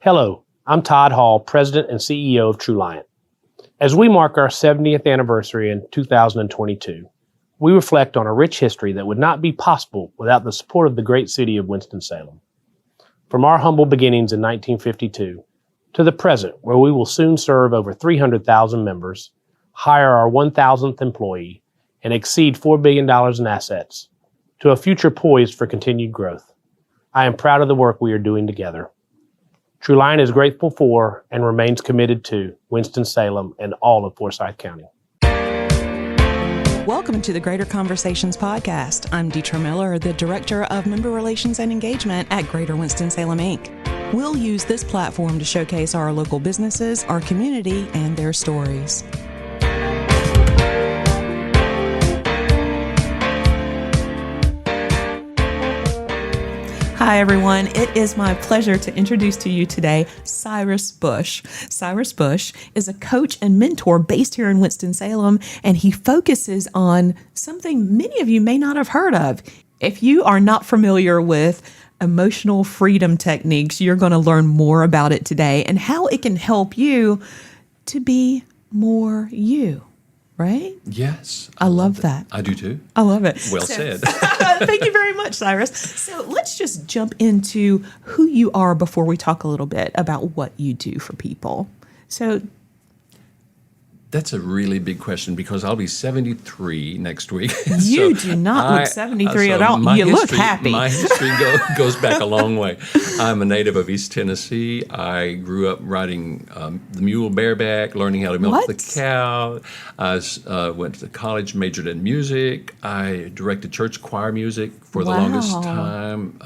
Hello, I'm Todd Hall, President and CEO of TrueLiant. As we mark our 70th anniversary in 2022, we reflect on a rich history that would not be possible without the support of the great city of Winston-Salem. From our humble beginnings in 1952 to the present, where we will soon serve over 300,000 members, hire our 1,000th employee, and exceed $4 billion in assets, to a future poised for continued growth, I am proud of the work we are doing together. TrueLiant is grateful for and remains committed to Winston-Salem and all of Forsyth County. Welcome to the Greater Conversations podcast. I'm Deetra Miller, the Director of Member Relations and Engagement at Greater Winston-Salem, Inc. We'll use this platform to showcase our local businesses, our community, and their stories. Hi, everyone. It is my pleasure to introduce to you today Cyrus Bush. Cyrus Bush is a coach and mentor based here in Winston-Salem, and he focuses on something many of you may not have heard of. If you are not familiar with emotional freedom techniques, you're going to learn more about it today and how it can help you to be more you. Right? Yes. I love that. I do too. I love it. Well said. Thank you very much, Cyrus. So let's just jump into who you are before we talk a little bit about what you do for people. So that's a really big question because I'll be 73 next week. You do not look 73 at all. You look happy. My history goes back a long way. I'm a native of East Tennessee. I grew up riding the mule bareback, learning how to milk the cow. I went to college, majored in music. I directed church choir music for the longest time.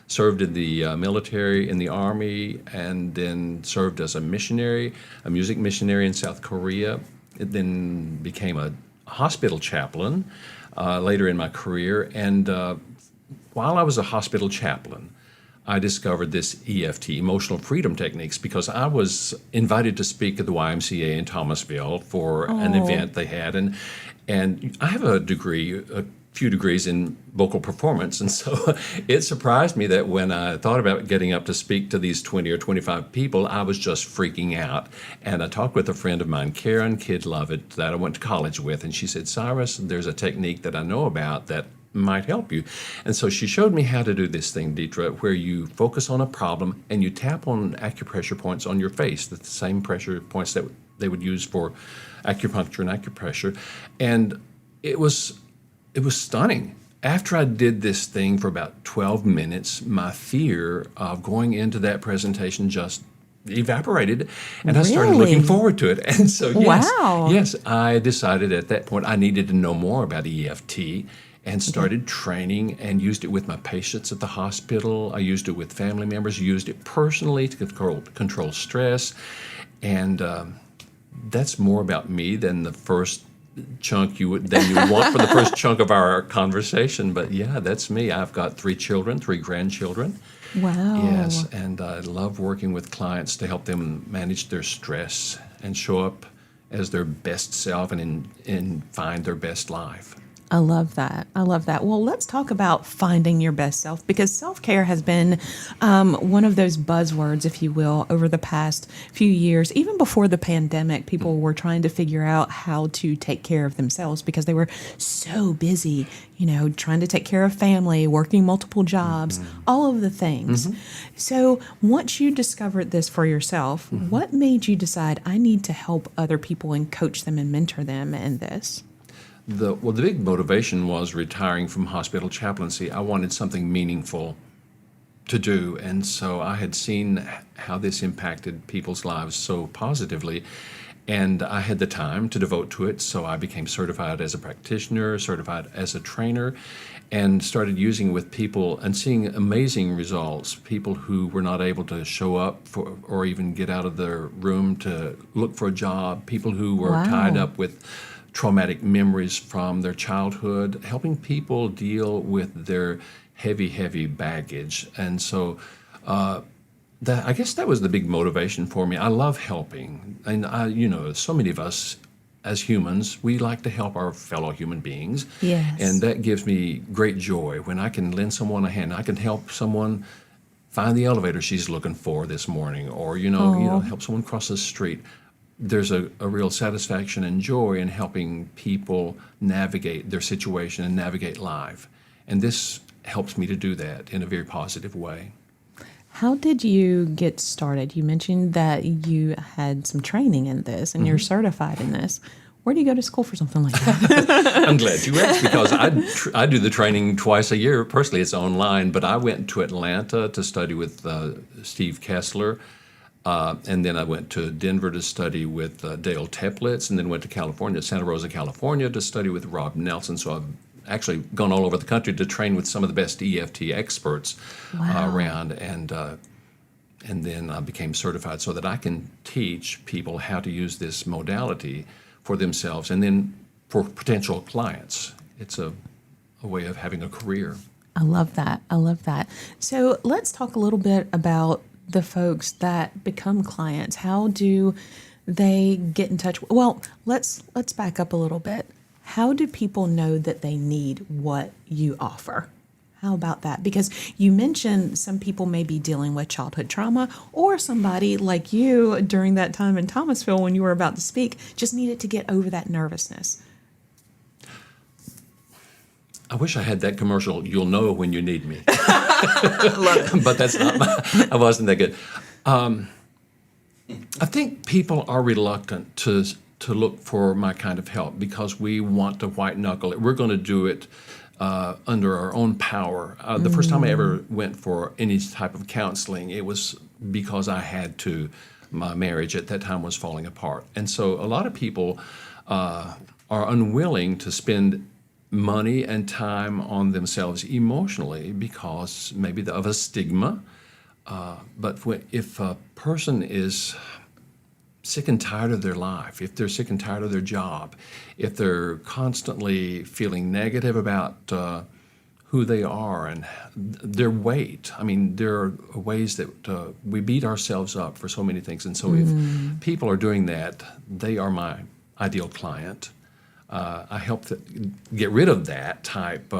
Served in the military, in the Army, and then served as a missionary, a music missionary in South Korea. It then became a hospital chaplain later in my career. And while I was a hospital chaplain, I discovered this EFT, Emotional Freedom Techniques, because I was invited to speak at the YMCA in Thomasville for an event they had. And I have a few degrees in vocal performance. And so it surprised me that when I thought about getting up to speak to these 20 or 25 people, I was just freaking out. And I talked with a friend of mine, Karen Kid-Lovett, that I went to college with. And she said, Cyrus, there's a technique that I know about that might help you. And so she showed me how to do this thing, Deetra, where you focus on a problem and you tap on acupressure points on your face, the same pressure points that they would use for acupuncture and acupressure. And it was stunning. After I did this thing for about 12 minutes, my fear of going into that presentation just evaporated, and I started looking forward to it. And so, yes, I decided at that point I needed to know more about EFT and started training and used it with my patients at the hospital. I used it with family members, used it personally to control stress. And that's more about me than the first chunk you want for the first chunk of our conversation. But yeah, that's me. I've got 3 children, 3 grandchildren. Wow. Yes, and I love working with clients to help them manage their stress and show up as their best self and find their best life. I love that. I love that. Well, let's talk about finding your best self, because self-care has been one of those buzzwords, if you will, over the past few years. Even before the pandemic, people were trying to figure out how to take care of themselves because they were so busy, trying to take care of family, working multiple jobs, all of the things. So once you discovered this for yourself, what made you decide I need to help other people and coach them and mentor them in this? The big motivation was retiring from hospital chaplaincy. I wanted something meaningful to do, and so I had seen how this impacted people's lives so positively, and I had the time to devote to it, so I became certified as a practitioner, certified as a trainer, and started using it with people and seeing amazing results. People who were not able to show up for or even get out of their room to look for a job, people who were tied up with traumatic memories from their childhood, helping people deal with their heavy baggage. And so I guess that was the big motivation for me. I love helping. And so many of us as humans, we like to help our fellow human beings. Yes. And that gives me great joy when I can lend someone a hand. I can help someone find the elevator she's looking for this morning, or help someone cross the street. There's a real satisfaction and joy in helping people navigate their situation and navigate life. And this helps me to do that in a very positive way. How did you get started? You mentioned that you had some training in this and you're certified in this. Where do you go to school for something like that? I'm glad you asked, because I do the training twice a year. Personally, it's online, but I went to Atlanta to study with Steve Kessler, and then I went to Denver to study with Dale Teplitz, and then went to California, Santa Rosa, California, to study with Rob Nelson. So I've actually gone all over the country to train with some of the best EFT experts around, and then I became certified so that I can teach people how to use this modality for themselves and then for potential clients. It's a way of having a career. I love that. I love that. So let's talk a little bit about the folks that become clients. How do they get in touch? Well, let's back up a little bit. How do people know that they need what you offer? How about that? Because you mentioned some people may be dealing with childhood trauma, or somebody like you during that time in Thomasville when you were about to speak just needed to get over that nervousness. I wish I had that commercial, "You'll know when you need me." I love it. But that's not I wasn't that good. I think people are reluctant to look for my kind of help because we want to white knuckle it. We're going to do it under our own power. The first time I ever went for any type of counseling, it was because I had to. My marriage at that time was falling apart. And so a lot of people are unwilling to spend money and time on themselves emotionally because maybe of a stigma. But if a person is sick and tired of their life, if they're sick and tired of their job, if they're constantly feeling negative about who they are and their weight. I mean, there are ways that we beat ourselves up for so many things. And so if people are doing that, they are my ideal client. I help get rid of that type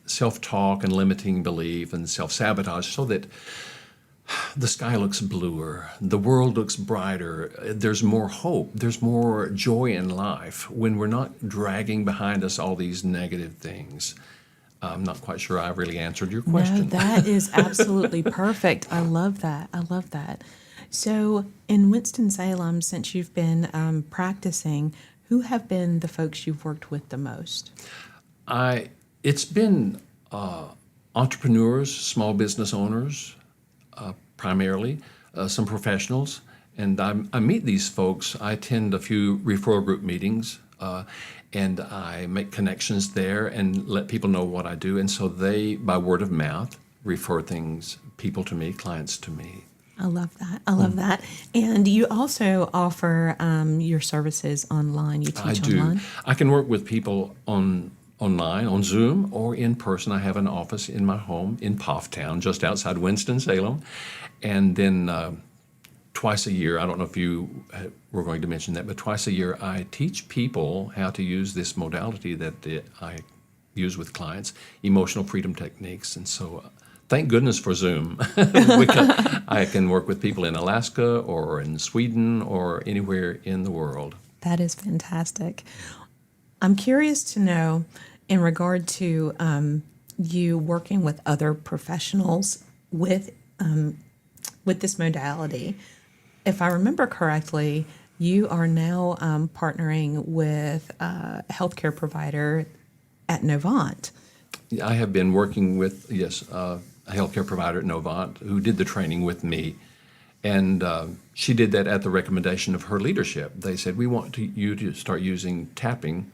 self-talk and limiting belief and self-sabotage so that the sky looks bluer, the world looks brighter, there's more hope, there's more joy in life when we're not dragging behind us all these negative things. I'm not quite sure I really answered your question. No, that is absolutely perfect. I love that. I love that. So in Winston-Salem, since you've been practicing, who have been the folks you've worked with the most? It's been entrepreneurs, small business owners, primarily, some professionals, and I meet these folks. I attend a few referral group meetings, and I make connections there and let people know what I do, and so they, by word of mouth, refer people to me, clients to me. I love that. I love that. And you also offer your services online. You teach I do. online? I can work with people online, on Zoom, or in person. I have an office in my home in Pofftown, just outside Winston-Salem. And then twice a year, I don't know if you were going to mention that, but twice a year I teach people how to use this modality that I use with clients, emotional freedom techniques. And so thank goodness for Zoom. I can work with people in Alaska or in Sweden or anywhere in the world. That is fantastic. I'm curious to know, in regard to you working with other professionals with this modality, if I remember correctly, you are now partnering with a healthcare provider at Novant. I have been working with, a healthcare provider at Novant who did the training with me. And she did that at the recommendation of her leadership. They said, we want you to start using tapping,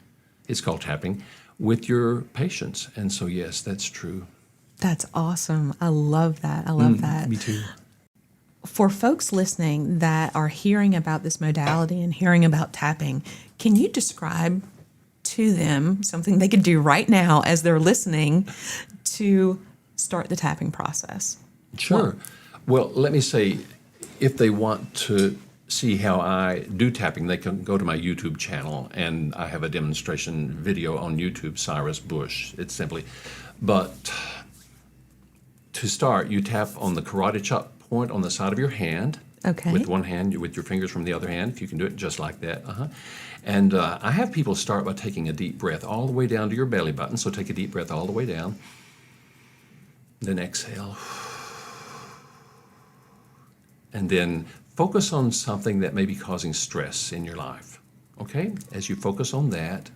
it's called tapping, with your patients. And so, yes, that's true. That's awesome. I love that. I love that. Me too. For folks listening that are hearing about this modality and hearing about tapping, can you describe to them something they could do right now as they're listening to start the tapping process? Sure. Well, let me say, if they want to see how I do tapping, they can go to my YouTube channel, and I have a demonstration video on YouTube, Cyrus Bush. It's simply, but to start, you tap on the karate chop point on the side of your hand. Okay. With one hand, with your fingers from the other hand, if you can do it just like that. And I have people start by taking a deep breath all the way down to your belly button. So take a deep breath all the way down. Then exhale. And then focus on something that may be causing stress in your life. Okay? As you focus on that,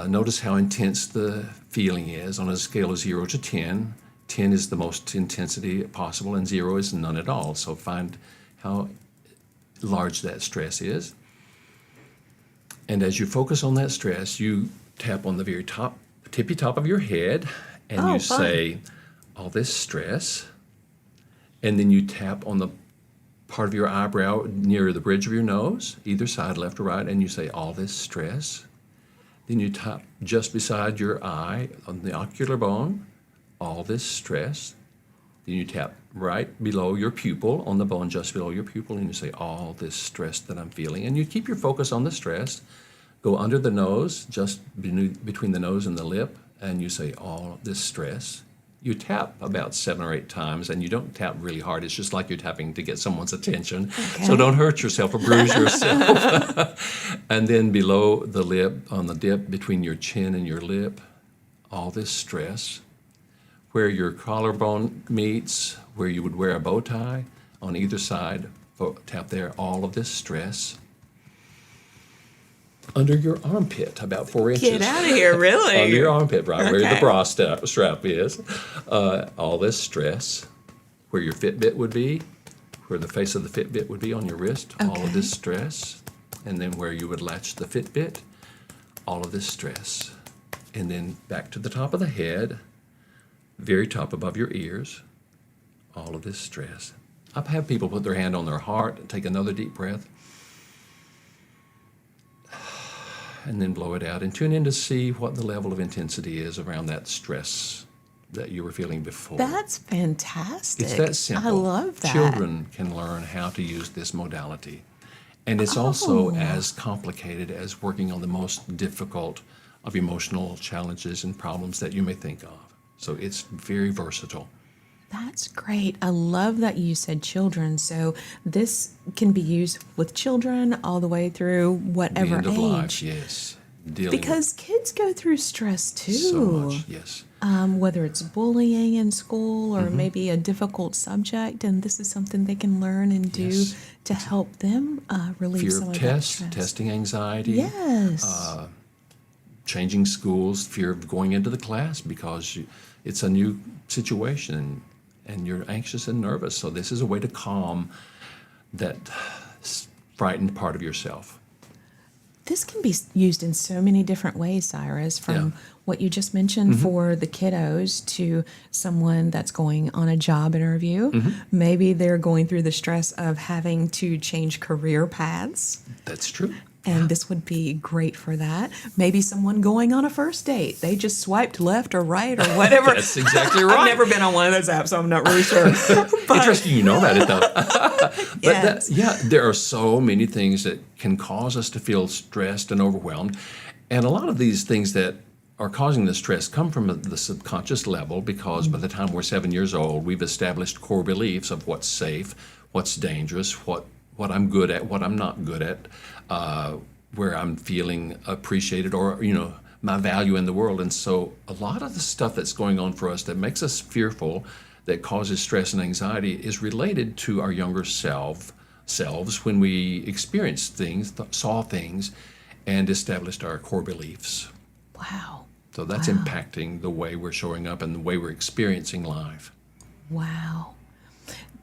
notice how intense the feeling is on a scale of 0 to 10. 10 is the most intensity possible, and 0 is none at all. So find how large that stress is. And as you focus on that stress, you tap on the very tippy top of your head, and you say, all this stress. And then you tap on the part of your eyebrow near the bridge of your nose, either side, left or right, and you say, all this stress. Then you tap just beside your eye on the ocular bone, all this stress. Then you tap right below your pupil, on the bone just below your pupil, and you say, all this stress that I'm feeling. And you keep your focus on the stress. Go under the nose, just between the nose and the lip, and you say, all this stress. You tap about 7 or 8 times, and you don't tap really hard. It's just like you're tapping to get someone's attention. Okay. So don't hurt yourself or bruise yourself. And then below the lip, on the dip between your chin and your lip, all this stress. Where your collarbone meets, where you would wear a bow tie, on either side, tap there, all of this stress. Under your armpit, about 4 inches. Get out of here, really? Under your armpit, right where the bra strap is. All this stress. Where your Fitbit would be, where the face of the Fitbit would be on your wrist, all of this stress. And then where you would latch the Fitbit, all of this stress. And then back to the top of the head, very top above your ears, all of this stress. I've had people put their hand on their heart and take another deep breath. And then blow it out and tune in to see what the level of intensity is around that stress that you were feeling before. That's fantastic. It's that simple. I love that. Children can learn how to use this modality. And it's also as complicated as working on the most difficult of emotional challenges and problems that you may think of. So it's very versatile. That's great. I love that you said children. So this can be used with children all the way through whatever the end of age. Life, yes. Because kids go through stress too. So much, yes. Whether it's bullying in school or maybe a difficult subject, and this is something they can learn and do to help them relieve some of that stress. Fear of testing anxiety. Yes. Changing schools, fear of going into the class because it's a new situation and you're anxious and nervous. So this is a way to calm that frightened part of yourself. This can be used in so many different ways, Cyrus, from what you just mentioned for the kiddos to someone that's going on a job interview. Maybe they're going through the stress of having to change career paths. That's true. And this would be great for that. Maybe someone going on a first date. They just swiped left or right or whatever. That's exactly right. I've never been on one of those apps, so I'm not really sure. Interesting you know about it, though. But Yes. there are so many things that can cause us to feel stressed and overwhelmed. And a lot of these things that are causing the stress come from the subconscious level because by the time we're 7 years old, we've established core beliefs of what's safe, what's dangerous, what I'm good at, what I'm not good at, where I'm feeling appreciated or, my value in the world. And so a lot of the stuff that's going on for us that makes us fearful, that causes stress and anxiety is related to our younger selves when we experienced things, saw things, and established our core beliefs. Wow. So that's impacting the way we're showing up and the way we're experiencing life. Wow.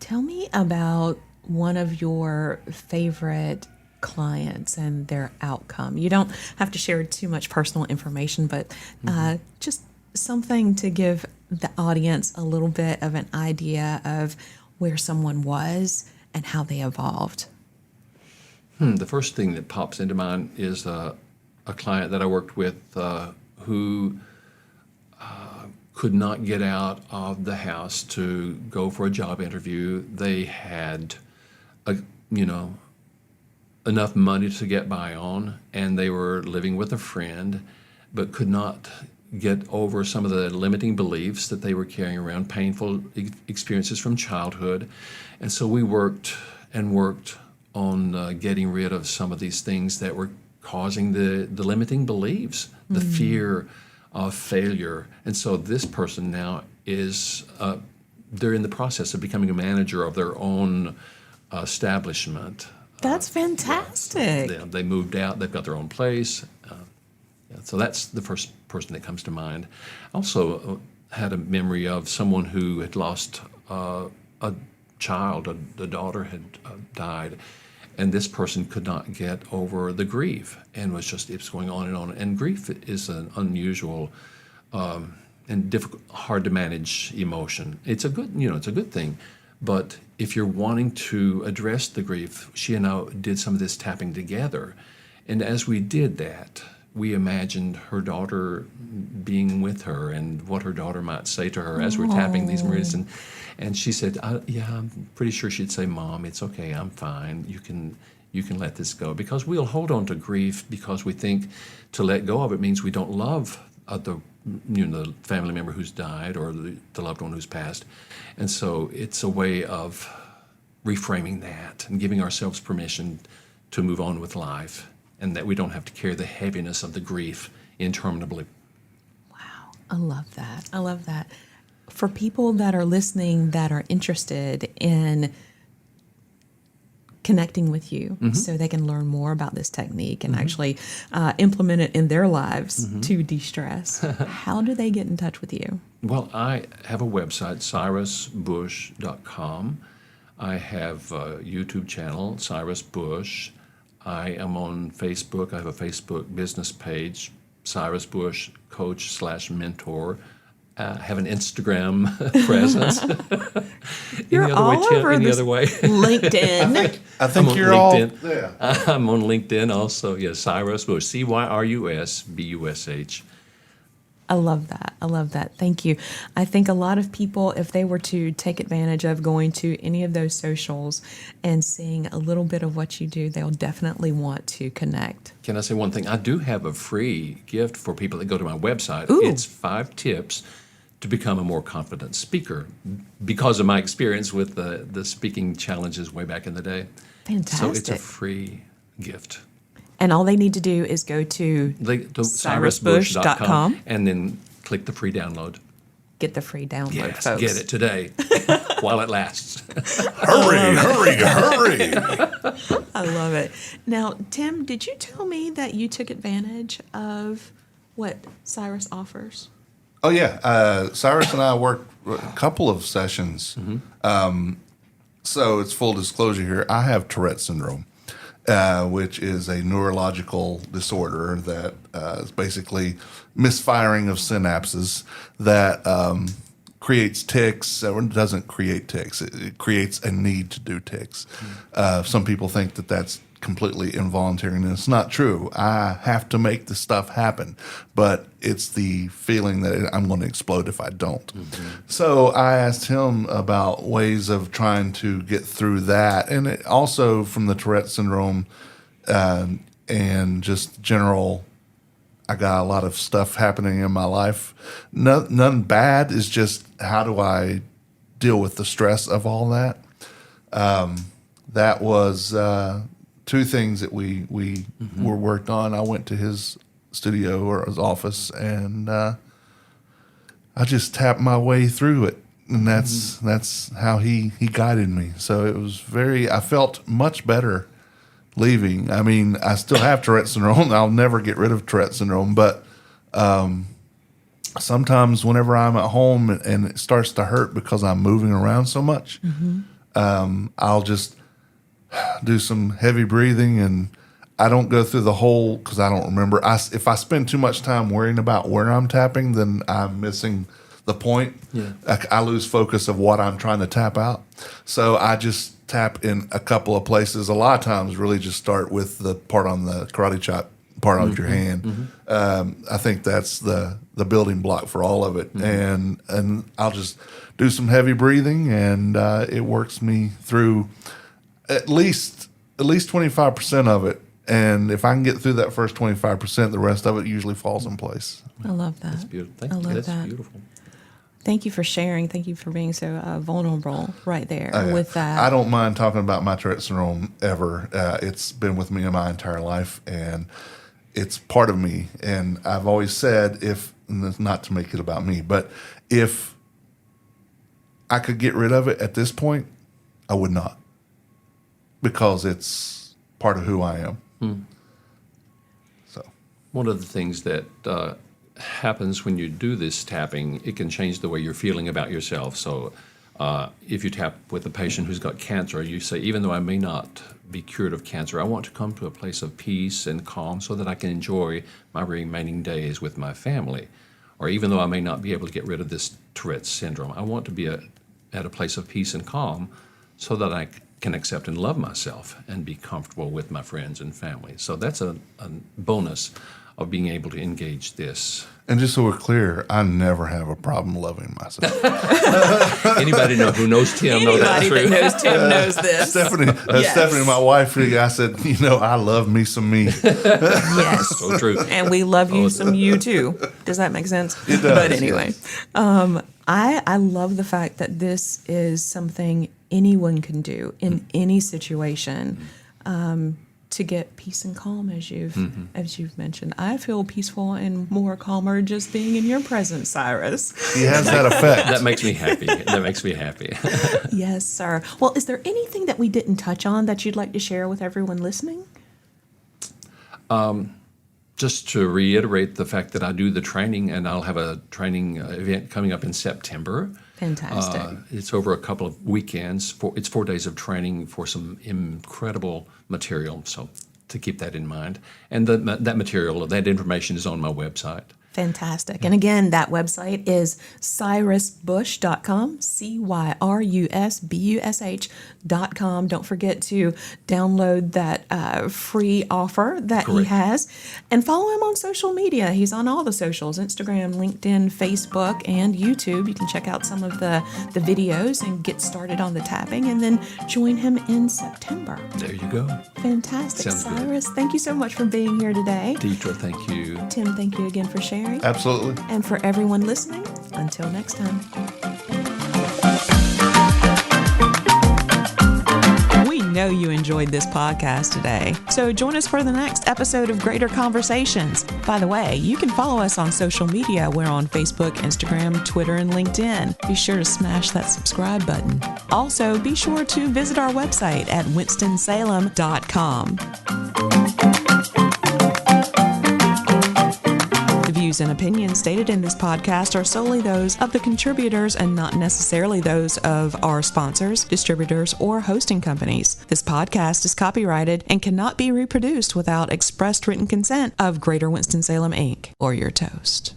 Tell me about one of your favorite clients and their outcome. You don't have to share too much personal information, but just something to give the audience a little bit of an idea of where someone was and how they evolved. The first thing that pops into mind is a client that I worked with who could not get out of the house to go for a job interview. They had enough money to get by on, and they were living with a friend, but could not get over some of the limiting beliefs that they were carrying around, painful experiences from childhood. And so we worked on getting rid of some of these things that were causing the limiting beliefs, the fear of failure. And so this person now is, they're in the process of becoming a manager of their own establishment. That's fantastic. They moved out, they've got their own place. So that's the first person that comes to mind. I also had a memory of someone who had lost a child, the daughter had died, and this person could not get over the grief and it's going on and on. And grief is an unusual and difficult, hard to manage emotion. It's a good thing. But if you're wanting to address the grief, she and I did some of this tapping together. And as we did that, we imagined her daughter being with her and what her daughter might say to her as we're tapping these meridians. And she said, I'm pretty sure she'd say, Mom, it's okay, I'm fine. You can let this go. Because we'll hold on to grief because we think to let go of it means we don't love the family member who's died or the loved one who's passed. And so it's a way of reframing that and giving ourselves permission to move on with life, and that we don't have to carry the heaviness of the grief interminably. Wow, I love that. I love that. For people that are listening that are interested in connecting with you so they can learn more about this technique and actually implement it in their lives to de-stress, how do they get in touch with you? Well, I have a website, cyrusbush.com. I have a YouTube channel, Cyrus Bush. I am on Facebook. I have a Facebook business page, Cyrus Bush Coach/Mentor. Have an Instagram presence. You're all over any other way? LinkedIn. I think you're LinkedIn. all there. I'm on LinkedIn also. Yeah, Cyrus Bush, CyrusBush. I love that. I love that. Thank you. I think a lot of people, if they were to take advantage of going to any of those socials and seeing a little bit of what you do, they'll definitely want to connect. Can I say one thing? I do have a free gift for people that go to my website. Ooh. It's 5 tips to become a more confident speaker because of my experience with the speaking challenges way back in the day. Fantastic. So it's a free gift. And all they need to do is go to cyrusbush.com and then click the free download. Get the free download, Yes, folks. get it today while it lasts. Hurry. I love it. Now, Tim, did you tell me that you took advantage of what Cyrus offers? Oh, yeah. Cyrus and I worked a couple of sessions. So it's full disclosure here. I have Tourette syndrome, which is a neurological disorder that is basically misfiring of synapses that creates tics, or doesn't create tics. It creates a need to do tics. Some people think that that's completely involuntary, and it's not true. I have to make the stuff happen, but it's the feeling that I'm going to explode if I don't. So I asked him about ways of trying to get through that, and it also from the Tourette syndrome and just general. I got a lot of stuff happening in my life. None bad. Is just how do I deal with the stress of all that? That was 2 things that we were worked on. I went to his studio or his office, and I just tapped my way through it, and that's how he guided me. So it was I felt much better leaving. I mean, I still have Tourette syndrome. I'll never get rid of Tourette syndrome, but sometimes whenever I'm at home and it starts to hurt because I'm moving around so much, I'll just do some heavy breathing, and I don't go through the whole because I don't remember. If I spend too much time worrying about where I'm tapping, then I'm missing the point. Yeah. I lose focus of what I'm trying to tap out. So I just tap in a couple of places. A lot of times really just start with the part on the karate chop part of your hand. I think that's the building block for all of it. And I'll just do some heavy breathing, and it works me through at least 25% of it. And if I can get through that first 25%, the rest of it usually falls in place. I love that. That's beautiful. Thank I you. love That's that. beautiful. Thank you for sharing. Thank you for being so vulnerable right there Yeah. with that. I don't mind talking about my Tourette syndrome ever. It's been with me my entire life, and it's part of me. And I've always said, not to make it about me, but if I could get rid of it at this point, I would not, because it's part of who I am. So, One of the things that happens when you do this tapping, it can change the way you're feeling about yourself. So if you tap with a patient who's got cancer, you say, even though I may not be cured of cancer, I want to come to a place of peace and calm so that I can enjoy my remaining days with my family. Or even though I may not be able to get rid of this Tourette's syndrome, I want to be at a place of peace and calm so that I can accept and love myself and be comfortable with my friends and family. So that's a bonus of being able to engage this. and just so we're clear, I never have a problem loving myself. Anybody who knows Tim know that's Anybody true. that knows Tim knows this. Stephanie, Stephanie, my wife, I said, I love me some me. Yes. So true. And we love you some you too. Does that make sense? It does, But anyway, yes. I love the fact that this is something anyone can do in any situation to get peace and calm, as you've mentioned. I feel peaceful and more calmer just being in your presence, Cyrus. He has that effect. That makes me happy. That makes me happy. Yes, sir. Well, is there anything that we didn't touch on that you'd like to share with everyone listening? Just to reiterate the fact that I do the training, and I'll have a training event coming up in September. Fantastic. It's over a couple of weekends. It's 4 days of training for some incredible material, so to keep that in mind. And that material, that information is on my website. Fantastic. And again, that website is cyrusbush.com, CYRUSBUSH.com. Don't forget to download that free offer that he Correct. has. And follow him on social media. He's on all the socials, Instagram, LinkedIn, Facebook, and YouTube. You can check out some of the videos and get started on the tapping, and then join him in September. There you go. Fantastic. Sounds good. Cyrus, thank you so much for being here today. Deidre, thank you. Tim, thank you again for sharing. Absolutely. And for everyone listening, until next time. We know you enjoyed this podcast today, so join us for the next episode of Greater Conversations. By the way, you can follow us on social media. We're on Facebook, Instagram, Twitter, and LinkedIn. Be sure to smash that subscribe button. Also, be sure to visit our website at Winston-Salem.com. The views and opinions stated in this podcast are solely those of the contributors and not necessarily those of our sponsors, distributors, or hosting companies. This podcast is copyrighted and cannot be reproduced without expressed written consent of Greater Winston-Salem, Inc. or your toast.